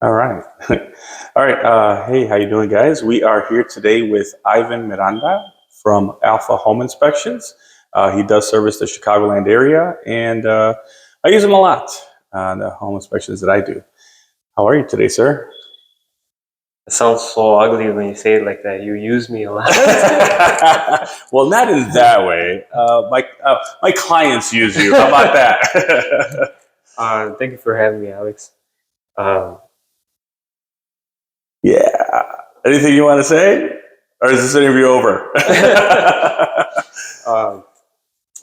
All right. All right. Hey, how you doing, guys? We are here today with Ivan Miranda from Alpha Home Inspections. He does service the Chicagoland area, and I use him a lot, the home inspections that I do. How are you today, sir? It sounds so ugly when you say it like that. You use me a lot. Well, not in that way. My clients use you. How about that? Thank you for having me, Alex. Um, Yeah. Anything you want to say, or is this interview over? um,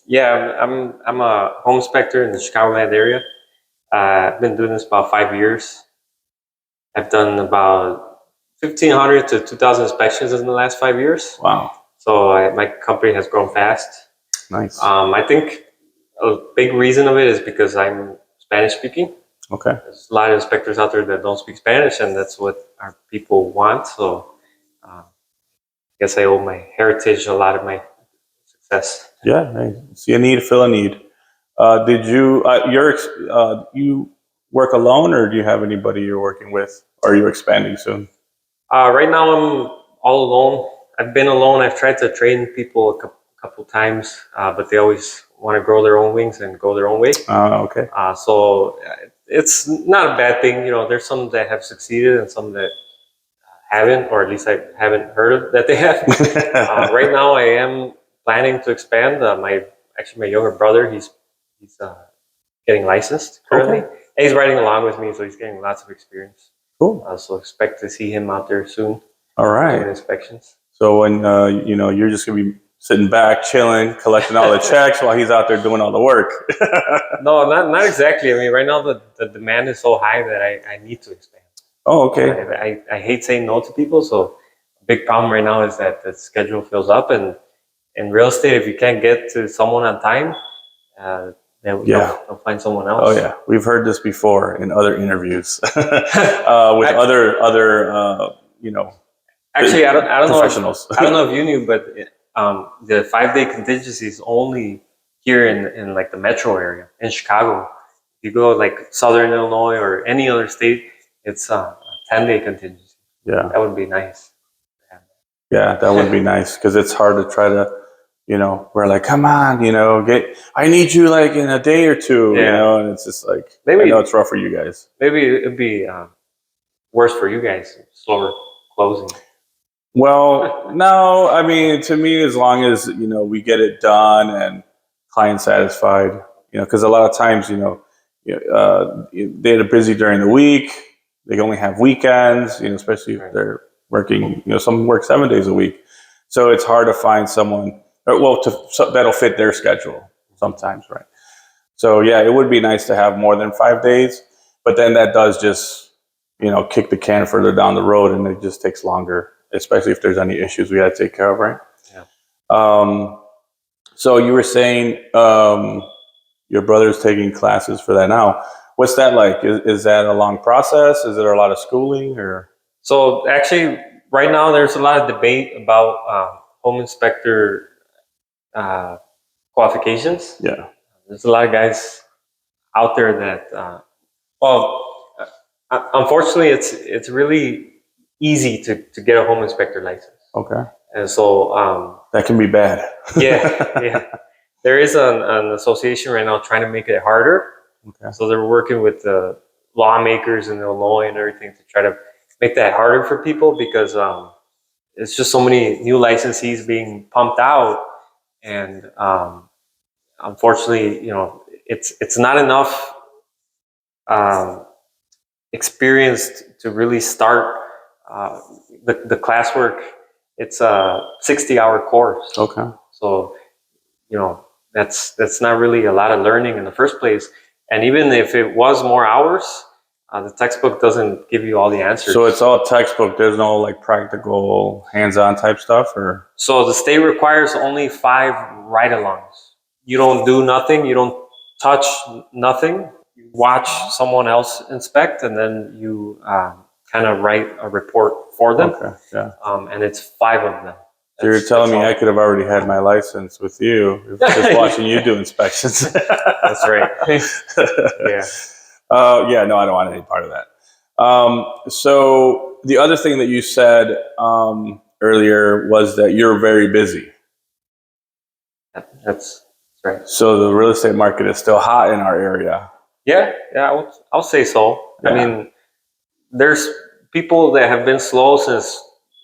yeah, I'm a home inspector in the Chicagoland area. I've been doing this about 5 years. I've done about 1,500 to 2,000 inspections in the last 5 years. Wow. So my company has grown fast. Nice. I think a big reason of it is because I'm Spanish speaking. Okay. There's a lot of inspectors out there that don't speak Spanish, and that's what our people want. So I guess I owe my heritage a lot of my success. Yeah. Hey, see a need, fill a need. Did you you work alone, or do you have anybody you're working with? Or are you expanding soon? Right now, I'm all alone. I've been alone. I've tried to train people a couple times, but they always want to grow their own wings and go their own way. Okay. So it's not a bad thing. You know, there's some that have succeeded and some that haven't, or at least I haven't heard of that they have. Right now, I am planning to expand. My younger brother, he's getting licensed currently. Okay. And he's riding along with me, so he's getting lots of experience. Cool. So expect to see him out there soon All doing right. inspections. So when you're just gonna be sitting back, chilling, collecting all the checks while he's out there doing all the work. No, not exactly. I mean, right now the demand is so high that I need to expand. Oh, okay. I hate saying no to people, so a big problem right now is that the schedule fills up, and in real estate, if you can't get to someone on time, they'll find someone else. Oh yeah, we've heard this before in other interviews with other Actually, I don't know. professionals. I don't know if you knew, but the 5 day contingency is only here in like the metro area in Chicago. If you go like Southern Illinois or any other state, it's a 10 day contingency. Yeah, That would be nice. yeah, that would be nice because it's hard to try to, we're like, come on, I need you like in a day or two, Yeah. and it's just like, Maybe I know it's rough for you guys. maybe it'd be worse for you guys, slower closing. Well, no, I mean, to me, as long as, we get it done and client satisfied, because a lot of times, they're busy during the week. They only have weekends, especially if Right. they're working, some work 7 days a week. So it's hard to find someone, that'll fit their schedule sometimes, right? So yeah, it would be nice to have more than 5 days, but then that does just, kick the can further down the road, and it just takes longer, especially if there's any issues we got to take care of, right? Yeah. So you were saying your brother's taking classes for that now. What's that like? Is that a long process? Is there a lot of schooling or? So actually, right now there's a lot of debate about home inspector qualifications. Yeah. There's a lot of guys out there that, unfortunately, it's really easy to get a home inspector license, Okay. and so That can be bad. yeah. There is an association right now trying to make it harder. Okay. So they're working with the lawmakers in Illinois and everything to try to make that harder for people because it's just so many new licensees being pumped out, and unfortunately, it's not enough experience to really start the classwork. It's a 60-hour course. Okay. So that's not really a lot of learning in the first place. And even if it was more hours, the textbook doesn't give you all the answers. So it's all textbook. There's no like practical hands-on type stuff, or? So the state requires only 5 ride-alongs. You don't do nothing. You don't touch nothing. You watch someone else inspect, and then you kind of write a report for them. Okay. Yeah. And it's 5 of them. So you're telling me I could have already had my license with you, just watching you do inspections. That's right. Yeah. Yeah, no, I don't want any part of that. So the other thing that you said earlier was that you're very busy. That's right. So the real estate market is still hot in our area. Yeah, I'll say so. Yeah. I mean, there's people that have been slow since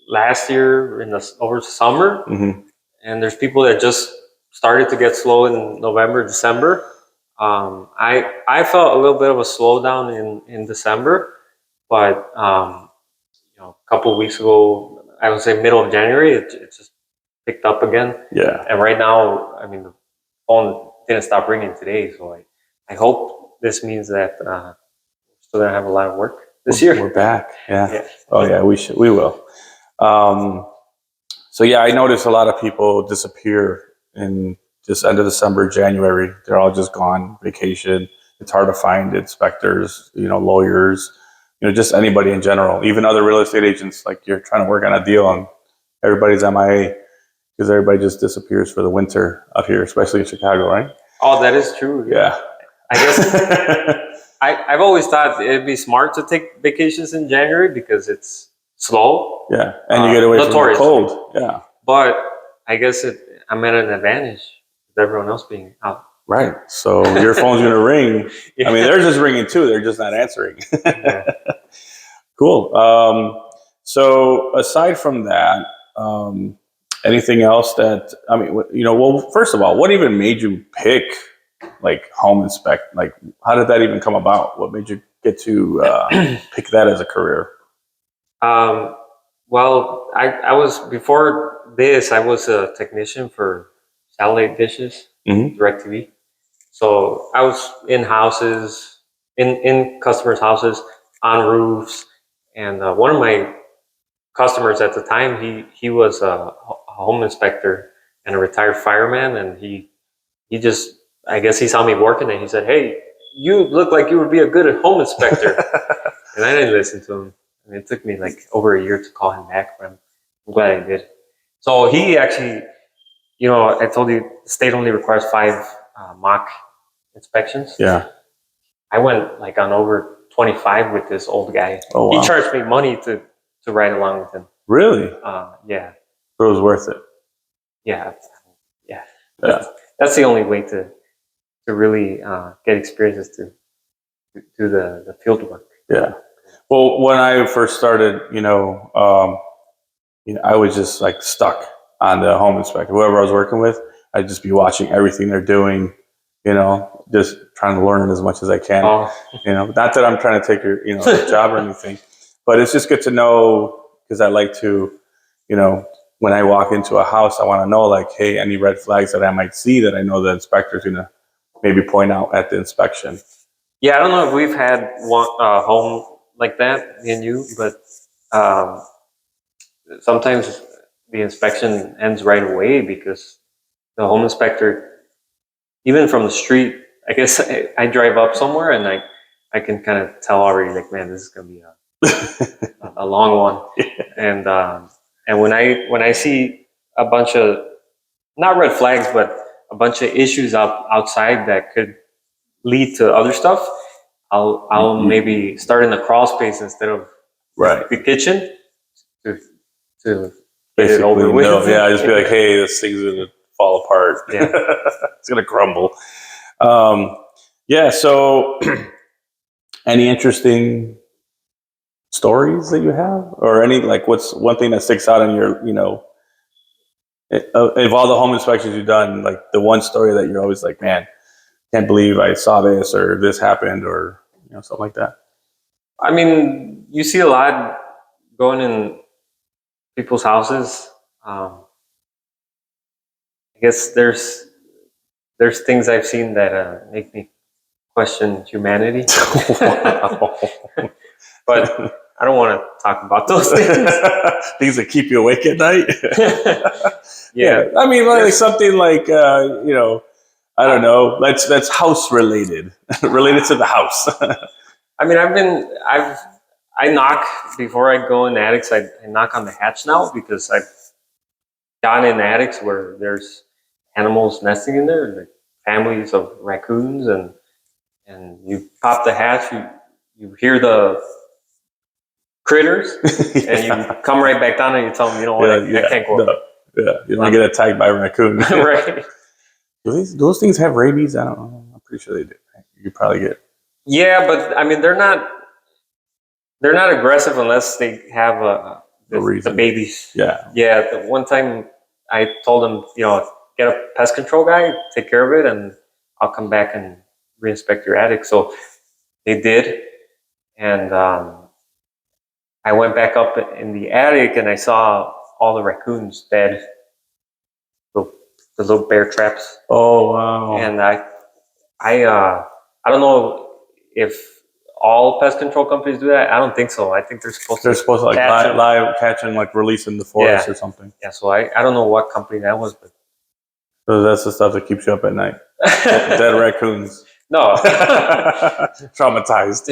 last year over summer, Mm-hmm. and there's people that just started to get slow in November, December. I felt a little bit of a slowdown in December, but a couple of weeks ago, I would say middle of January, it just picked up again. Yeah. And right now, I mean, the phone didn't stop ringing today, so I hope this means that we're still gonna have a lot of work this year. We're back. Yeah. Yeah. Oh yeah, we will. So yeah, I noticed a lot of people disappear in just end of December, January. They're all just gone vacation. It's hard to find inspectors, lawyers, just anybody in general, even other real estate agents. Like you're trying to work on a deal and everybody's MIA because everybody just disappears for the winter up here, especially in Chicago, right? Oh, that is true. Yeah. I guess I've always thought it'd be smart to take vacations in January because it's slow. Yeah, and you get away from the cold. Yeah. But I guess I'm at an advantage with everyone else being out. Right. So your phone's going to ring. Yeah. I mean, they're just ringing too. They're just not answering. Yeah. Cool. So aside from that, anything else that, I mean, well, first of all, what even made you pick like home inspect? Like, how did that even come about? What made you get to pick that as a career? Well, I was before this. I was a technician for satellite dishes, DirecTV. So I was in houses, in customers' houses, on roofs, and one of my customers at the time, he was a home inspector and a retired fireman, and he just, I guess he saw me working, and he said, "Hey, you look like you would be a good home inspector," and I didn't listen to him. And it took me like over a year to call him back, but I'm glad I did. So he actually, I told you the state only requires 5 mock inspections. Yeah. I went like on over 25 with this old guy. Oh, wow. He charged me money to ride along with him. Really? Yeah. It was worth it. Yeah. Yeah. That's the only way to really get experiences to do the field work. Yeah. Well, when I first started, I was just like stuck on the home inspector. Whoever I was working with, I'd just be watching everything they're doing, just trying to learn as much as I can. Not that I'm trying to take your, job or anything, but it's just good to know because I like to, when I walk into a house, I want to know like, hey, any red flags that I might see that I know the inspector's going to maybe point out at the inspection. Yeah, I don't know if we've had one home like that, me and you, but sometimes the inspection ends right away because the home inspector, even from the street, I guess I drive up somewhere and I can kind of tell already, like, man, this is gonna be a long one. Yeah. And when I see a bunch of not red flags, but a bunch of issues outside that could lead to other stuff, I'll maybe start in the crawl space instead of the kitchen to get it over with. Yeah, I just be like, hey, this thing's gonna fall apart. Yeah. It's gonna crumble. Yeah. So, any interesting stories that you have, or any like, what's one thing that sticks out in your, of all the home inspections you've done, like the one story that you're always like, man, can't believe I saw this or this happened or something like that. I mean, you see a lot going in people's houses. I guess there's things I've seen that make me question humanity. But I don't want to talk about those things. Things that keep you awake at night. Yeah. I mean, like something like I don't know. That's house related, related to the house. I mean, I knock before I go in the attics. I knock on the hatch now because I've gotten in attics where there's animals nesting in there, like families of raccoons, and you pop the hatch, you hear the critters, and you come right back down and you tell them, you know what, I can't go up. Yeah, you don't get attacked by a raccoon. Right. Those things have rabies? I don't know. I'm pretty sure they do. You probably get. Yeah, but I mean, they're not aggressive unless they have the babies. Yeah. Yeah. The one time I told them, you know, get a pest control guy, take care of it, and I'll come back and reinspect your attic. So they did, and I went back up in the attic and I saw all the raccoons dead, the little bear traps. Oh wow! And I don't know if all pest control companies do that. I don't think so. I think they're supposed to like live catch and like release in the forest or something. Yeah. So I don't know what company that was, but so that's the stuff that keeps you up at night. Dead raccoons. No. Traumatized.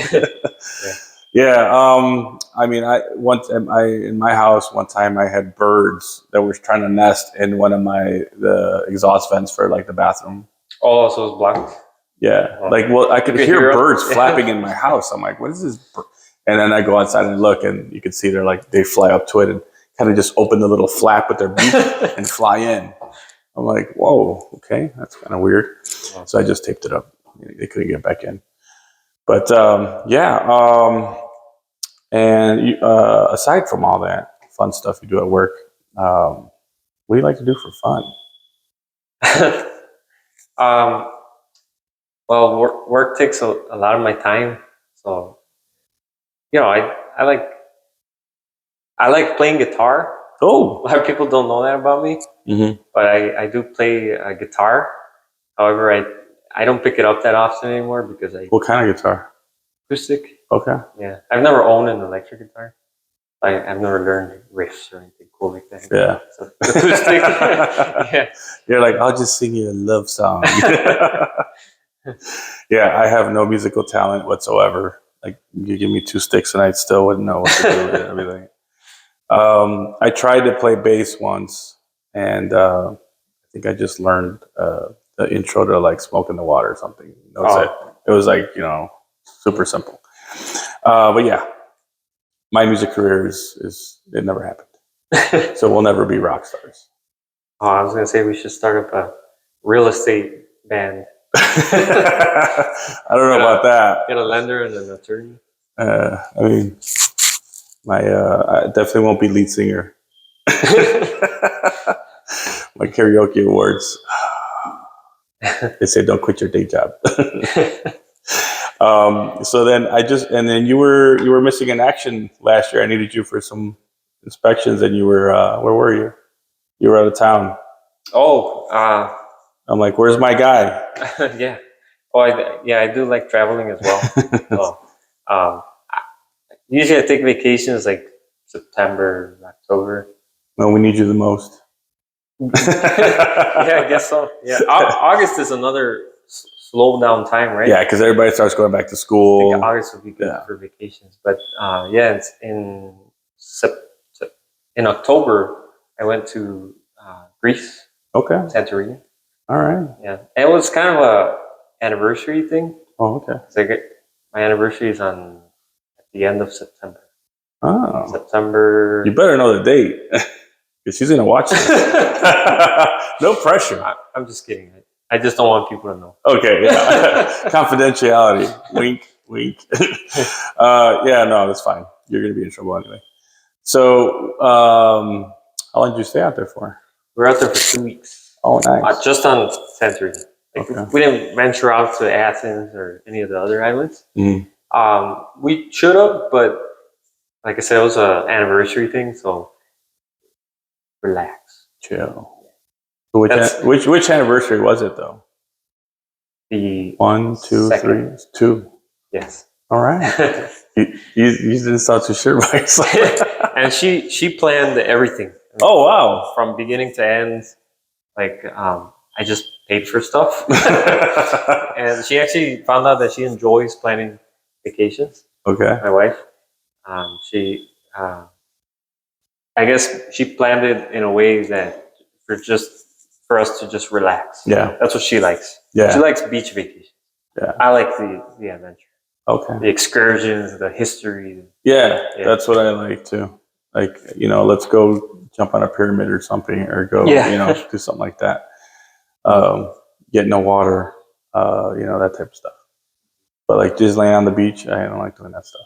Yeah. I mean, in my house one time I had birds that were trying to nest in one of the exhaust vents for like the bathroom. Oh, so it's blocked. Yeah. Oh. Like, well, I could hear birds flapping in my house. I'm like, what is this? And then I go outside and look, and you can see they fly up to it and kind of just open the little flap with their beak and fly in. I'm like, whoa, okay, that's kind of weird. So I just taped it up. They couldn't get back in. But and aside from all that fun stuff you do at work, what do you like to do for fun? Well, work takes a lot of my time, so you know, I like playing guitar. Oh, a lot of people don't know that about me, but I do play guitar. However, I don't pick it up that often anymore because What kind of guitar? Acoustic. Okay. Yeah, I've never owned an electric guitar. I've never learned riffs or anything cool like that. Yeah. So, acoustic. Yeah. You're like, I'll just sing you a love song. Yeah, I have no musical talent whatsoever. Like, you give me 2 sticks and I still wouldn't know what to do with everything. I tried to play bass once, and I think I just learned the intro to like Smoke in the Water or something. That was it. It was like, super simple. But yeah, my music career it never happened. So we'll never be rock stars. Oh, I was going to say we should start up a real estate band. I don't know about that. Get a lender and an attorney. I mean, I definitely won't be lead singer. My karaoke awards. They say don't quit your day job. So then and then you were missing in action last year. I needed you for some inspections, and you were where were you? You were out of town. Oh, I'm like, where's my guy? Yeah. Oh, I do like traveling as well. So, usually I take vacations like September, October. When we need you the most. Yeah, I guess so. Yeah, August is another slow down time, right? Yeah, because everybody starts going back to school. I think August would be good for vacations, but it's in October I went to Greece. Okay. Santorini. All right. Yeah, and it was kind of a anniversary thing. Oh, okay. So my anniversary is at the end of September. Oh. September. You better know the date, because she's gonna watch this. No pressure. I'm just kidding. I just don't want people to know. Okay. Yeah. Confidentiality. Wink. Wink. Yeah. No, that's fine. You're gonna be in trouble anyway. So, how long did you stay out there for? We were out there for 2 weeks. Oh, nice. Just on Santorini. Okay. We didn't venture out to Athens or any of the other islands. Mm-hmm. We should have, but like I said, it was an anniversary thing, so relax. Chill. Which anniversary was it though? The 1, 2, second. 3, 2. Yes. All right. you didn't sound too sure by yourself. And she planned everything. Oh wow! From beginning to end, like I just paid for stuff, and she actually found out that she enjoys planning vacations. Okay. My wife, I guess she planned it in a way that for us to just relax. Yeah, that's what she likes. Yeah, she likes beach vacations. Yeah, I like the adventure. Okay. the excursions, the history. Yeah, Yeah. that's what I like too. Like, let's go jump on a pyramid or something, or go, Yeah. do something like that. Get in the water, that type of stuff. But like just laying on the beach, I don't like doing that stuff.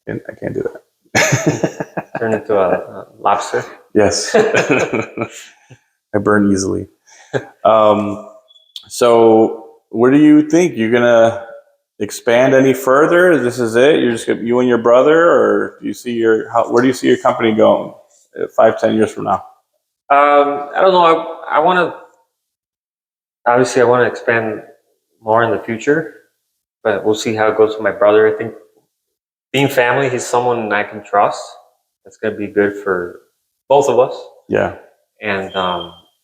I can't do that. Turn into a lobster. Yes. I burn easily. So what do you think? You're gonna expand any further? This is it? You're just you and your brother, or do you see where do you see your company going 5-10 years from now? I don't know. I want to, obviously, I want to expand more in the future, but we'll see how it goes with my brother. I think being family, he's someone I can trust. That's going to be good for both of us. Yeah. And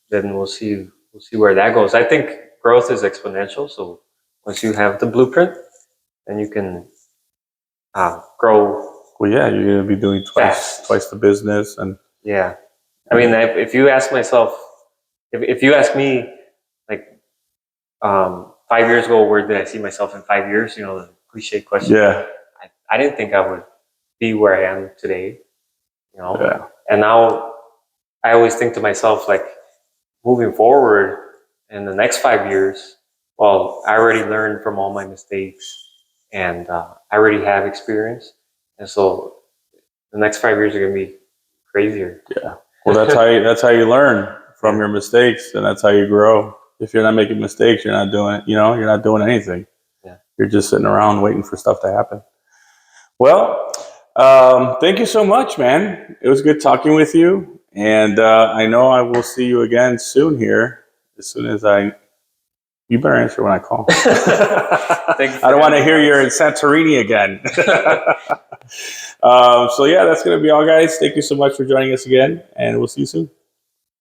then we'll see where that goes. I think growth is exponential. So once you have the blueprint, then you can grow. Well, yeah, you're gonna be doing Fast. twice the business, and Yeah. I mean, if you ask myself, if you ask me, like 5 years ago, where did I see myself in 5 years? The cliche question. yeah, I didn't think I would be where I am today. yeah, And now I always think to myself, like, moving forward in the next 5 years, well, I already learned from all my mistakes, and I already have experience, and so the next 5 years are going to be crazier. yeah. Well, that's how you learn from your mistakes, and that's how you grow. If you're not making mistakes, you're not doing it. You're not doing anything. Yeah. You're just sitting around waiting for stuff to happen. Well, thank you so much, man. It was good talking with you, and I know I will see you again soon here. As soon as you better answer when I call. I don't want to hear you're in Santorini again. So yeah, that's going to be all, guys. Thank you so much for joining us again, and we'll see you soon.